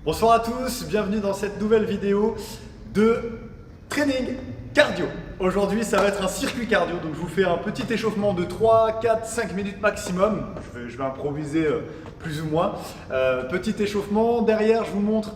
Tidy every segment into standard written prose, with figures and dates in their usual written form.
Bonsoir à tous, bienvenue dans cette nouvelle vidéo de training cardio. Aujourd'hui ça va être un circuit cardio, donc je vous fais un petit échauffement de 3, 4, 5 minutes maximum. Je vais improviser plus ou moins. Petit échauffement, derrière je vous montre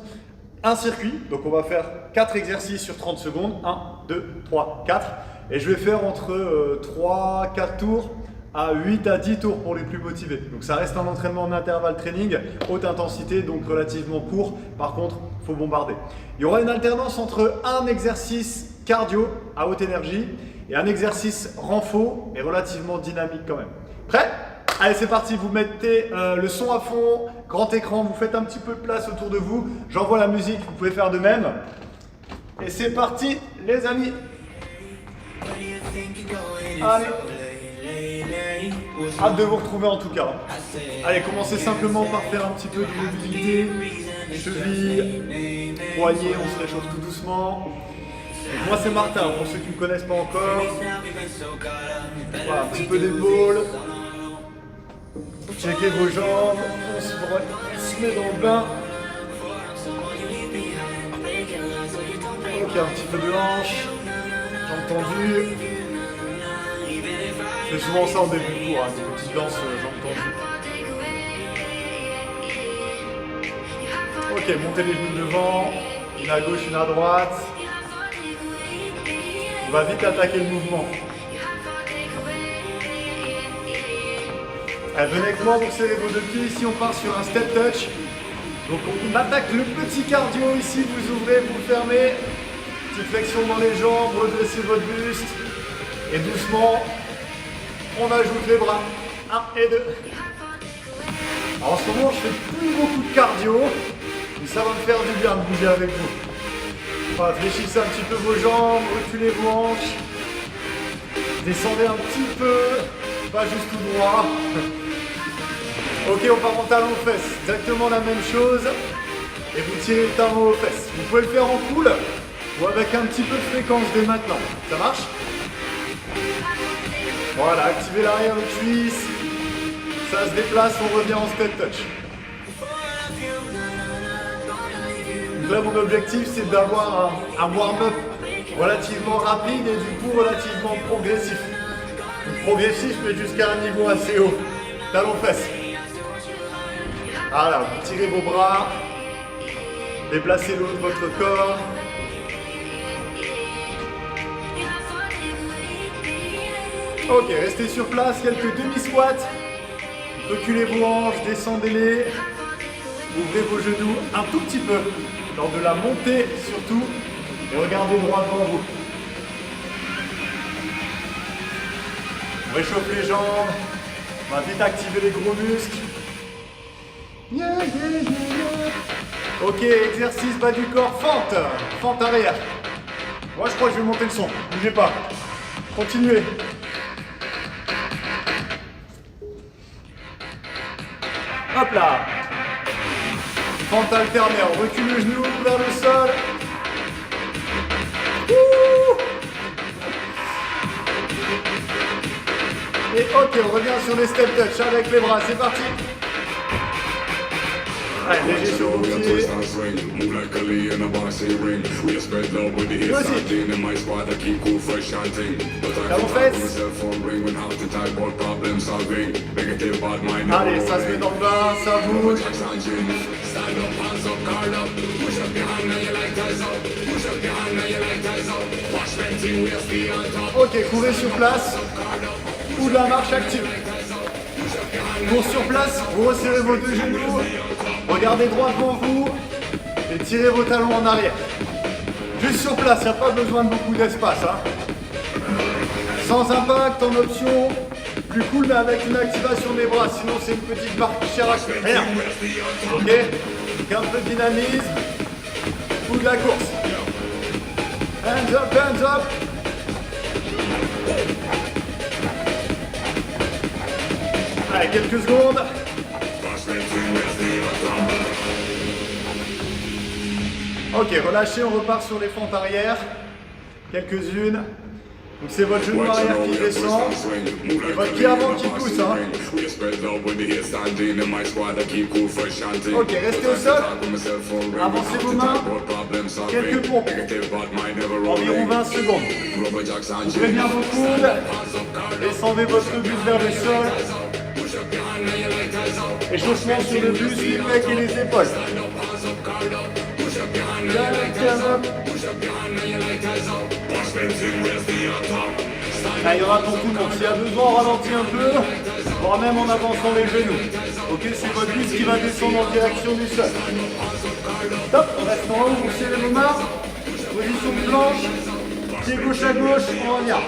un circuit, donc on va faire 4 exercices sur 30 secondes, 1, 2, 3, 4. Et je vais faire entre 3, 4 tours à 8 à 10 tours pour les plus motivés. Donc ça reste un entraînement en intervalle training, haute intensité, donc relativement court. Par contre, il faut bombarder. Il y aura une alternance entre un exercice cardio à haute énergie et un exercice renfo, mais relativement dynamique quand même. Prêt? Allez, c'est parti, vous mettez le son à fond, grand écran, vous faites un petit peu de place autour de vous. J'envoie la musique, vous pouvez faire de même. Et c'est parti, les amis. Allez. Hâte de vous retrouver en tout cas. Allez, commencez simplement par faire un petit peu de mobilité, cheville, poignet, on se réchauffe tout doucement. Donc moi c'est Martin, pour ceux qui ne me connaissent pas encore. Voilà, un petit peu d'épaule. Checkez vos jambes, on se met dans le bain. Ok, un petit peu de hanche, jambes tendues. Je fais souvent ça en début de cours, une petite danse jambes tendues. Ok, montez les genoux devant, une à gauche, une à droite. On va vite attaquer le mouvement. Allez, venez avec moi, vous serrez vos deux pieds. Ici, on part sur un step touch. Donc, on attaque le petit cardio. Ici, vous ouvrez, vous fermez. Petite flexion dans les jambes, redressez votre buste. Et doucement, on ajoute les bras. 1 et 2. Alors, en ce moment, je fais plus beaucoup de cardio. Mais ça va me faire du bien de bouger avec vous. Voilà, fléchissez un petit peu vos jambes, reculez vos hanches. Descendez un petit peu, pas juste tout droit. Ok, on part en talon aux fesses. Exactement la même chose. Et vous tirez le talon aux fesses. Vous pouvez le faire en poule ou avec un petit peu de fréquence dès maintenant. Ça marche? Voilà, activez l'arrière de cuisse. Ça se déplace, on revient en step touch. Donc là, mon objectif, c'est d'avoir un warm-up relativement rapide et du coup relativement progressif. Donc, progressif, mais jusqu'à un niveau assez haut. Talons fesses. Voilà, vous tirez vos bras. Déplacez le haut de votre corps. Ok, restez sur place, quelques demi-squats. Reculez vos hanches, descendez-les. Ouvrez vos genoux un tout petit peu, lors de la montée surtout. Et regardez droit devant vous. On réchauffe les jambes. On va vite activer les gros muscles. Yeah, yeah, yeah. Ok, exercice bas du corps, fente. Fente arrière. Moi je crois que je vais monter le son. Bougez pas. Continuez. Hop là. Fente alternée. On recule le genou vers le sol. Et ok, on revient sur les step touch avec les bras, c'est parti. Allez, léger sur vos pieds. Talons fesses. Allez, ça se met dans le bain, ça bouge. Ok, courez sur place. Ou de la marche active. Cours sur place, vous resserrez vos deux genoux, regardez droit devant vous et tirez vos talons en arrière. Juste sur place, il n'y a pas besoin de beaucoup d'espace. Hein. Sans impact, en option, plus cool mais avec une activation des bras, sinon c'est une petite barre Chirac. Rien. Ok. Donc un peu de dynamisme ou de la course. Hands up, hands up. Allez, quelques secondes. Ok, relâchez, on repart sur les fentes arrière. Quelques-unes. Donc c'est votre genou arrière qui descend et votre pied avant qui pousse. Hein. Ok, restez au sol. Avancez vos mains. Quelques pompes. Environ 20 secondes. Ouvrez bien vos coudes. Descendez votre buste vers le sol. Échauffement sur le buste, les pecs et les épaules. Là, il y aura ton coup. Donc s'il y a besoin, on ralentit un peu, voire même en avançant les genoux. Ok, c'est votre buste qui va descendre en direction du sol. Top, on reste en haut, vous serrez vos mains. Position de planche. Pied gauche à gauche, on revient.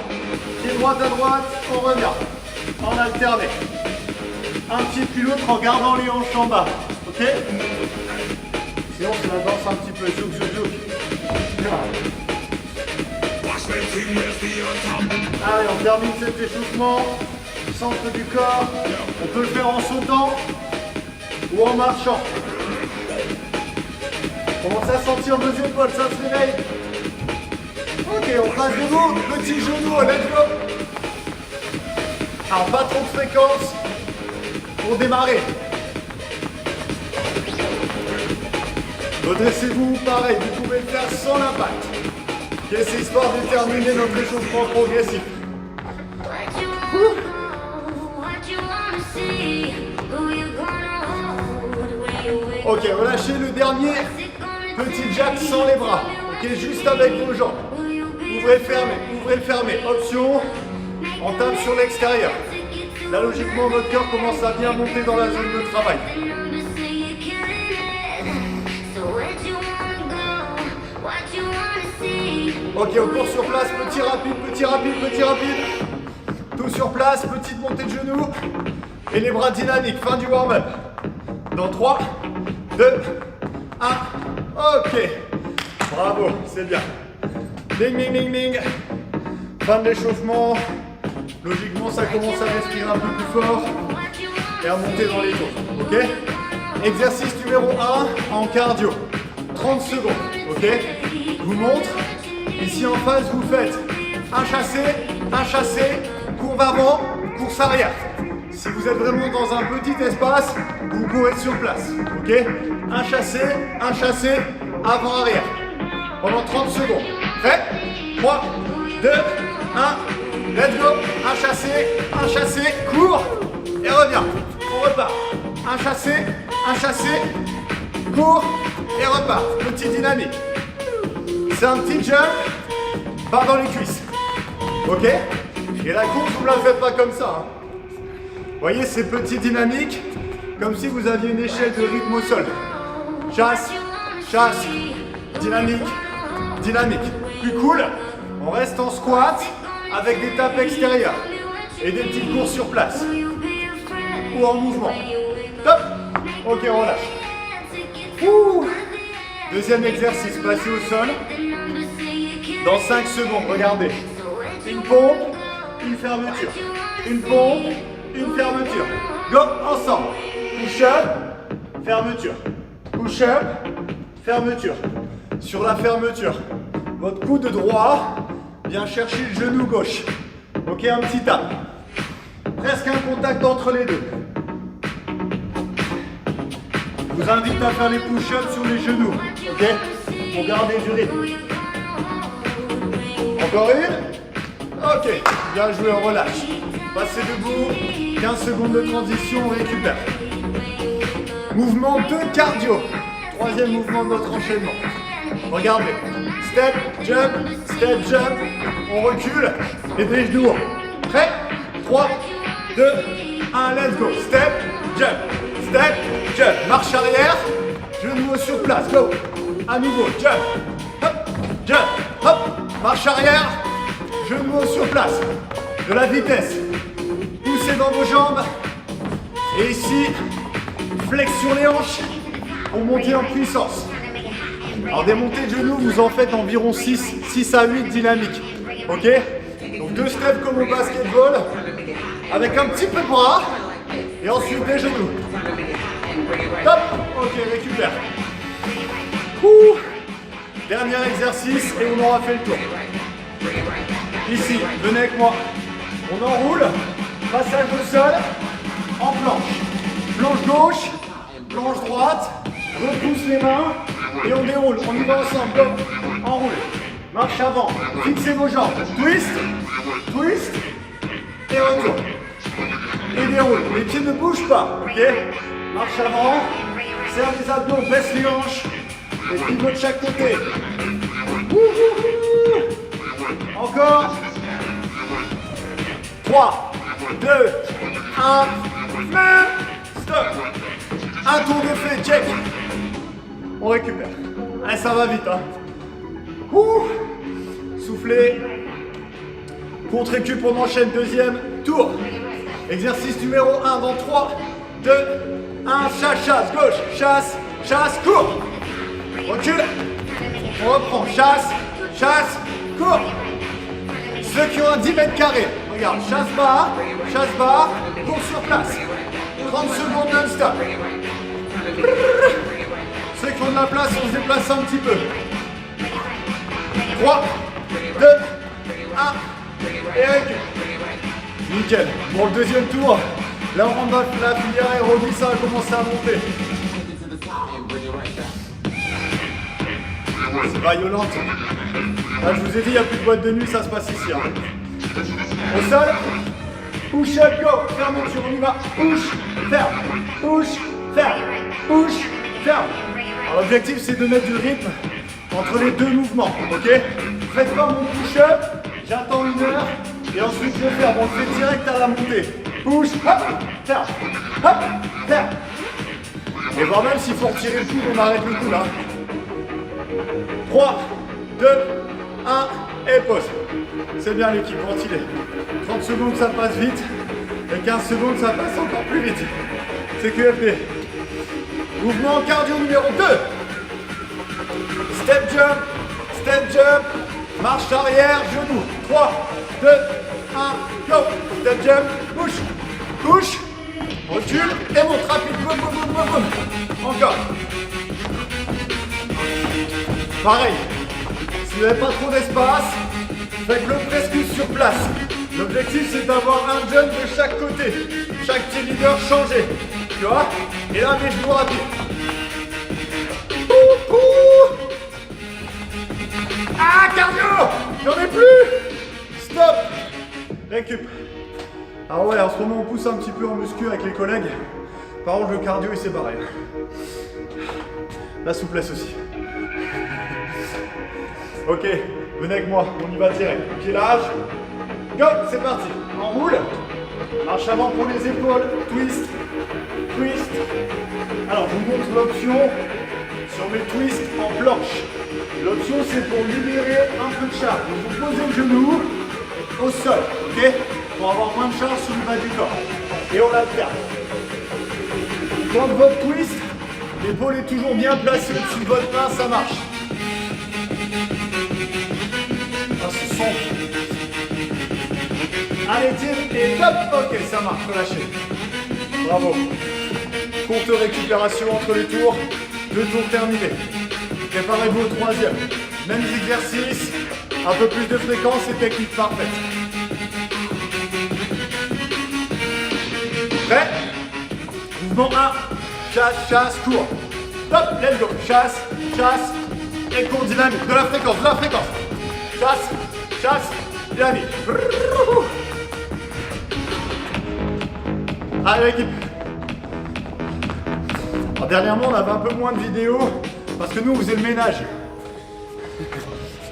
Pied droite à droite, on revient. En alterné. Un pied puis l'autre en gardant les hanches en bas. Ok? Sinon, c'est la danse un petit peu. Zouk, zouk, zouk. Allez, on termine cet échauffement. Centre du corps. On peut le faire en sautant ou en marchant. Commence à sentir vos épaules, ça se réveille. Ok, on passe debout. Petit genou, let's go. Alors, pas trop de fréquence pour démarrer. Redressez-vous, pareil, vous pouvez le faire sans l'impact. Ok, c'est histoire de terminer notre échauffement progressif. Ok, relâchez le dernier petit jack sans les bras. Ok, juste avec vos jambes. Ouvrez, fermez. Option, on tape sur l'extérieur. Là, logiquement, votre cœur commence à bien monter dans la zone de travail. Ok, on court sur place, petit rapide. Tout sur place, petite montée de genoux. Et les bras dynamiques, fin du warm-up. Dans 3, 2, 1. Ok. Bravo, c'est bien. Ding, ding, ding, ding. Fin de l'échauffement. Logiquement, ça commence à respirer un peu plus fort et à monter dans les tours. Ok? Exercice numéro 1 en cardio. 30 secondes. Ok? Je vous montre. Ici en face, vous faites un chassé, courbe avant, course arrière. Si vous êtes vraiment dans un petit espace, vous courez sur place. Ok? Un chassé, avant-arrière. Pendant 30 secondes. Prêt? 3, 2, 1. Let's go. Un chassé, cours et reviens. On repart. Un chassé, cours et repart. Petit dynamique. C'est un petit jump, pas dans les cuisses. Ok? Et la course, vous ne la faites pas comme ça. Hein. Vous voyez ces petits dynamiques, comme si vous aviez une échelle de rythme au sol. Chasse, dynamique. Plus cool, on reste en squat avec des tapes extérieures et des petites courses sur place ou en mouvement. Top. Ok, on relâche. Ouh. Deuxième exercice, passez au sol. Dans 5 secondes, regardez. Une pompe, une fermeture. Une pompe, une fermeture. Go, ensemble. Push-up, fermeture. Push-up, fermeture. Sur la fermeture, votre coude droit vient chercher le genou gauche. Ok, un petit tap. Presque un contact entre les deux. Je vous invite à faire les push-ups sur les genoux. Ok, pour garder du rythme. Encore une. Ok, bien joué, on relâche. Passez debout, 15 secondes de transition, on récupère. Mouvement de cardio. Troisième mouvement de notre enchaînement. Regardez. Step, jump, on recule et des genoux hauts. Prêt? 3, 2, 1, let's go. Step, jump. Marche arrière, genoux hauts sur place, go. À nouveau, jump, hop. Marche arrière, genoux hauts sur place. De la vitesse. Poussez dans vos jambes. Et ici, flexion les hanches pour monter en puissance. Alors des montées de genoux, vous en faites environ 6 à 8 dynamiques. Ok? Donc 2 steps comme au basketball, avec un petit peu de bras, et ensuite des genoux. Top! Ok, récupère. Dernier exercice et on aura fait le tour. Ici, venez avec moi. On enroule. Passage au sol. En planche. Planche gauche. Planche droite. Repousse les mains. Et on déroule. On y va ensemble. Go. Enroule. Marche avant. Fixez vos jambes. Twist. Twist. Et retour. Et déroule. Les pieds ne bougent pas. Ok. Marche avant. Serre les abdos. Baisse les hanches. Et pivot de chaque côté. Encore. 3, 2, 1. Stop. Un tour de fait. Check. On récupère. Allez, ça va vite. Hein. Soufflez. Contre-récup, on enchaîne. Deuxième tour. Exercice numéro 1 dans 3, 2, 1. Chasse, chasse. Gauche. Chasse, chasse. Cours. Recule. On reprend. Chasse, chasse. Cours. Ceux qui ont un 10 mètres carrés. Regarde. Chasse barre. Cours sur place. 30 secondes non-stop. Ceux qui ont de la place, on se déplace un petit peu. 3, 2, 1. Et recule. Nickel. Pour le deuxième tour, là on rentre dans la filière aérobie, ça va commencer à monter. C'est violent. Là je vous ai dit, il n'y a plus de boîte de nuit, ça se passe ici. Hein. Au sol, push up, go, fermeture, on y va. Push, ferme, push, ferme, push, ferme. Alors l'objectif c'est de mettre du rythme entre les deux mouvements, ok? Faites pas mon push up, j'attends 1 heure. Et ensuite je ferme, on le fait direct à la montée. Push, hop, ferme, hop, ferme. Et voire même s'il faut retirer le coude, on arrête le coude là. 3, 2, 1 et pause. C'est bien l'équipe, ventilez. 30 secondes ça passe vite. Et 15 secondes ça passe encore plus vite. C'est QFD. Mouvement cardio numéro 2. Step jump, marche arrière, genou. 3, 2, 1, go. Step jump, push, recule et monte rapide. Boum, boum, boum, boum, boum. Encore. Pareil, si vous n'avez pas trop d'espace, faites-le presque sur place. L'objectif c'est d'avoir un jump de chaque côté. Chaque petit leader changé. Tu vois? Et là des genoux rapides. Ah, cardio! J'en ai plus! Stop! Récup. Alors ouais, en ce moment on pousse un petit peu en muscu avec les collègues. Par contre le cardio il s'est barré. La souplesse aussi. Ok, venez avec moi, on y va direct. Pied large. Go, c'est parti. Enroule. Marche avant pour les épaules. Twist. Twist. Alors je vous montre l'option sur mes twists en planche. L'option c'est pour libérer un peu de charge. Donc vous posez le genou au sol, ok? Pour avoir moins de charge sur le bas du corps. Et on l'alterne. Quand votre twist, l'épaule est toujours bien placée au-dessus de votre main, ça marche. Ah, ce son. Allez, tire et top. Ok, ça marche, relâchez. Bravo. Courte récupération entre les tours. 2 tours terminés. Préparez-vous au 3e. Mêmes exercices, un peu plus de fréquence et technique parfaite. Prêt? Mouvement 1. Chasse, chasse, cours. Top, let's go. Chasse, chasse et cours dynamique. De la fréquence, de la fréquence. Chasse, chasse, dynamique. Allez l'équipe. Alors, dernièrement on avait un peu moins de vidéos parce que nous on faisait le ménage.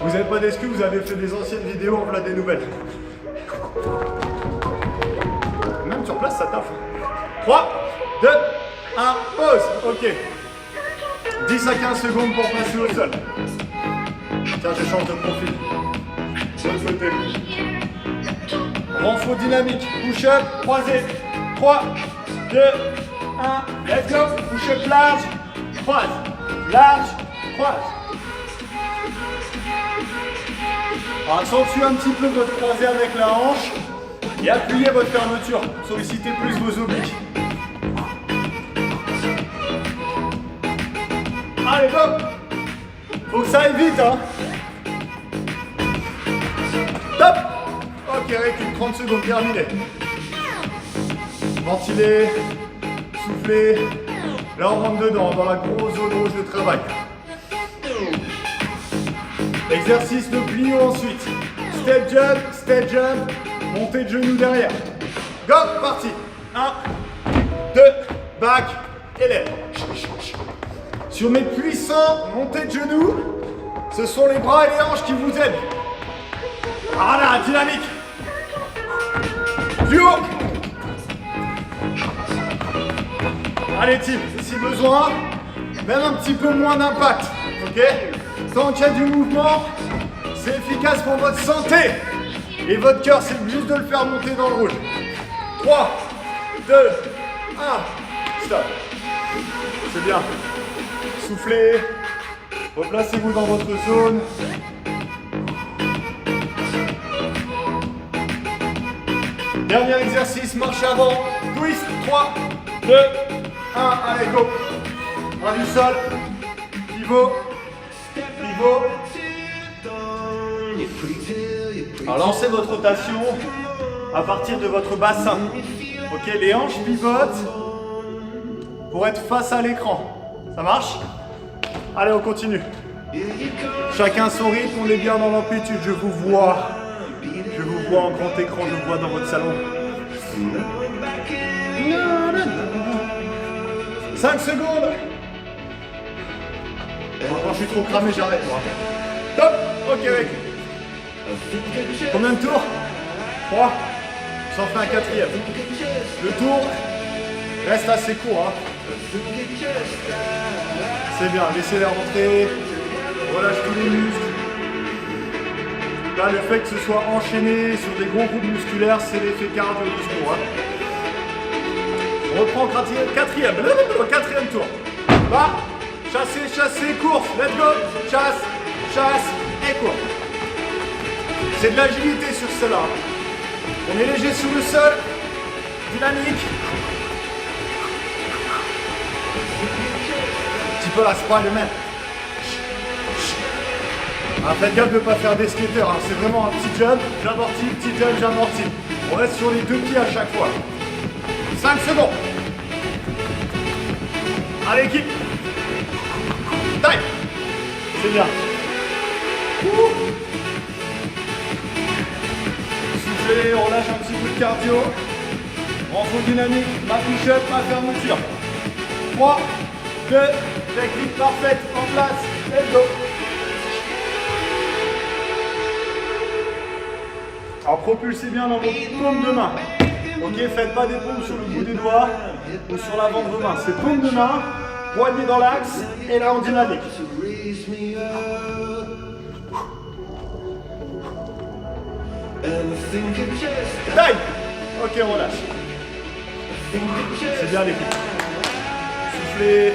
Vous n'avez pas d'excuses, vous avez fait des anciennes vidéos, on voilà des nouvelles. Même sur place ça taffe. 3, 2, 1, pause. Ok. 10 à 15 secondes pour passer au sol. Tiens, je change de profil. De l'autre côté. Renfort dynamique. Push-up, croisé. 3, 2, 1. Let's go. Push-up large. Croise. Large. Croise. Alors, accentuez un petit peu votre croisé avec la hanche. Et appuyez votre fermeture. Sollicitez plus vos obliques. Allez, go! Faut que ça aille vite, hein! Top! Ok, récup, 30 secondes, terminé. Ventilez, soufflez. Là, on rentre dedans, dans la grosse zone rouge de travail. Exercice de plio ensuite. Step jump, montée de genoux derrière. Go, parti. 1, 2, back, élève. Sur mes puissants montées de genoux, ce sont les bras et les hanches qui vous aident. Voilà, dynamique. Plus haut. Allez team, si besoin, même un petit peu moins d'impact, ok? Tant qu'il y a du mouvement, c'est efficace pour votre santé. Et votre cœur, c'est juste de le faire monter dans le rouge. 3, 2, 1, stop. C'est bien. Soufflez. Replacez-vous dans votre zone. Dernier exercice, marche avant. Twist. 3, 2, 1, allez, go. Bras du sol. Pivot. Pivot. Alors lancez votre rotation à partir de votre bassin. Ok, les hanches pivotent pour être face à l'écran. Ça marche? Allez, on continue. Chacun son rythme, on est bien dans l'amplitude. Je vous vois. Je vous vois en grand écran, je vous vois dans votre salon. 5 secondes. Quand je suis trop cramé, j'arrête. Top. Ok, mec. Combien de tours? 3. J'en fais un quatrième. Le tour reste assez court. Hein. C'est bien, laissez l'air rentrer. Relâche tous les muscles. Là, le fait que ce soit enchaîné sur des gros groupes musculaires, c'est l'effet cardio du sport. Hein. On reprend quatrième tour. Va, chasser, course. Let's go. Chasse et course. C'est de l'agilité sur cela. On est léger sur le sol. Dynamique. Un petit peu la Spider-Man. Faites gaffe de ne pas faire des skaters. Hein. C'est vraiment un petit jump, j'amortis, petit jump, j'amortis. On reste sur les deux pieds à chaque fois. 5 secondes. Allez, équipe. Time. C'est bien. Soufflez, on lâche un petit peu de cardio. Renfort dynamique, ma push-up, ma fermeture. 3, 2, technique parfaite, en place. Let's go. Alors propulsez bien dans vos paumes de main. Ok, faites pas des paumes sur le bout des doigts ou sur l'avant de vos mains. C'est paumes de main, poignée dans l'axe et là en dynamique. Taille. Ok, on relâche. C'est bien l'équipe. Soufflez,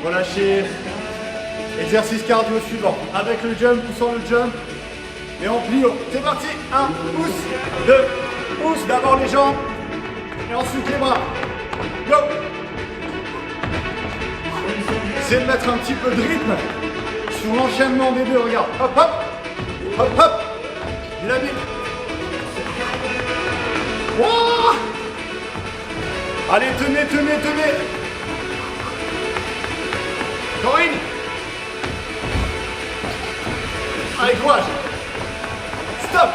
relâchez. Exercice cardio suivant. Avec le jump ou sans le jump. Et en plio. C'est parti. 1, pouce. 2, pouce. D'abord les jambes. Et ensuite les bras. Go. Essayez de mettre un petit peu de rythme sur l'enchaînement des deux. Regarde. Hop, hop. Hop, hop. Dynamique. Wow. Allez, tenez. Corinne. Allez, courage. Stop.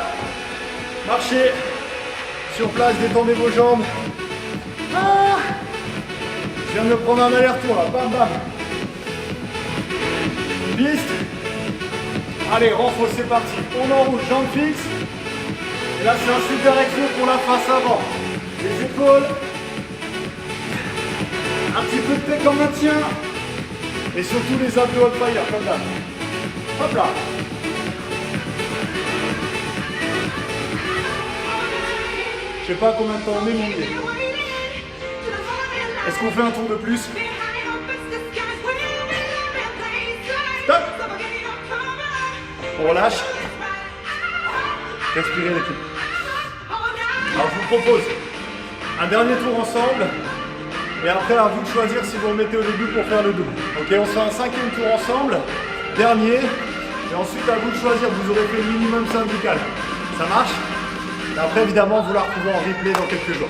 Marchez. Sur place, détendez vos jambes. Ah. Je viens de me prendre un aller-retour là. Bam, bam. Piste. Allez, renfort, c'est parti. On enroule, jambes fixes. Et là, c'est un super exo pour la face avant. Les épaules. Un petit peu de pec en maintien. Et surtout les abdos on fire, comme là. Hop là. Je sais pas combien de temps on est, mon gars. Est-ce qu'on fait un tour de plus? Stop. On relâche. Respirez l'équipe. Alors je vous propose un dernier tour ensemble. Et après à vous de choisir si vous remettez au début pour faire le double. Ok, on se fait un 5e tour ensemble. Dernier. Et ensuite à vous de choisir, vous aurez fait le minimum syndical. Ça marche? Après, évidemment, vous la retrouvez en replay dans quelques jours.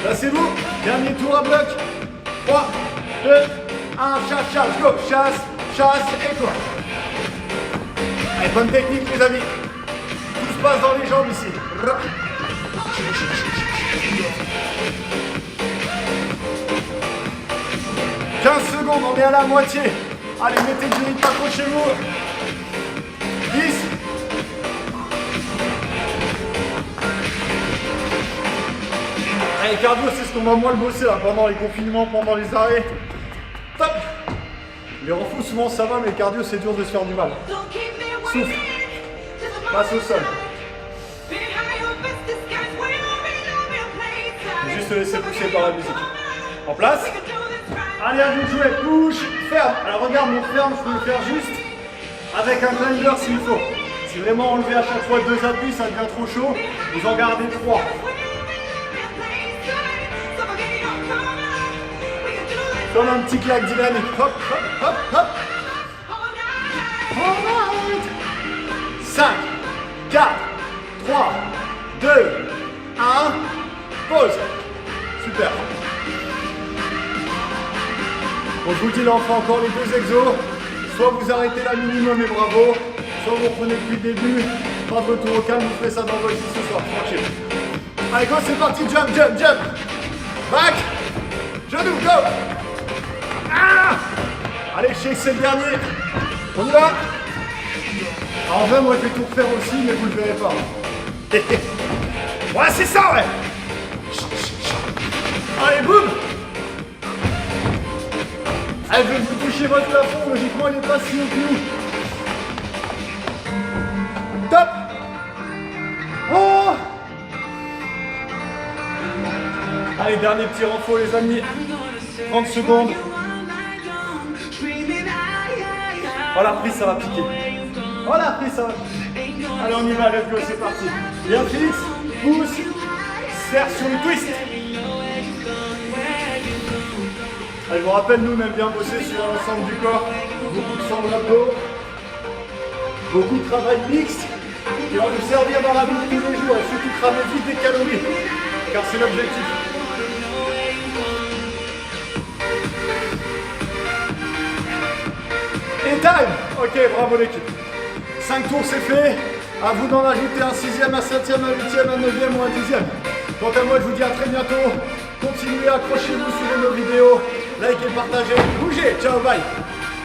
Placez-vous. Dernier tour à bloc. 3, 2, 1, chasse, chasse, go. Chasse, chasse et quoi. Allez, bonne technique, les amis. Tout se passe dans les jambes ici. 15 secondes, on est à la moitié. Allez, mettez du rythme, accrochez-vous. 10. Allez, cardio, c'est ce qu'on va moins le bosser là, pendant les confinements, pendant les arrêts. Top. Les refous, souvent ça va, mais le cardio, c'est dur de se faire du mal. Souffle. Passe au sol. Juste se laisser pousser par la musique. En place. Allez, à vous de jouer. Push, ferme. Alors regarde, mon ferme, je peux le faire juste avec un grinder s'il faut. Si vraiment enlever à chaque fois 2 appuis, ça devient trop chaud, vous en gardez 3. Comme un petit claque dynamique. Hop, hop, hop, hop. 5, 4, 3, 2, 1. Pause. Super. Donc je vous dis là, on fait encore les 2 exos. Soit vous arrêtez là minimum et bravo, soit vous reprenez depuis le début, pas de retour au calme, vous ferez ça dans votre vie ce soir, tranquille. Allez go, c'est parti, jump, jump, jump. Back, genou, go. Ah, allez, je sais que c'est le dernier. On y va. En vrai, moi je vais tout refaire aussi, mais vous ne le verrez pas. Ouais, c'est ça, ouais. Allez, boum. Allez, je vais vous toucher votre plafond, logiquement il n'est pas si haut que nous. Top. Oh. Allez, dernier petit renfort les amis. 30 secondes. Oh la prise, ça va piquer. Oh la prise, ça va piquer. Allez, on y va, let's go, c'est parti. Bien fixe, pousse, serre sur le twist. Allez, je vous rappelle, nous on aime bien bosser sur l'ensemble du corps, beaucoup de sang de l'abdos, beaucoup de travail mixte qui va nous servir dans la vie de tous les jours et surtout cramer vite des calories, car c'est l'objectif. Et time. Ok, bravo l'équipe. 5 tours c'est fait, à vous d'en ajouter un 6e, un 7e, un 8e, un 9e ou un 10e. Quant à moi, je vous dis à très bientôt. Continuez, accrochez-vous, suivez nos vidéos. Likez, partagez, bougez, ciao, bye.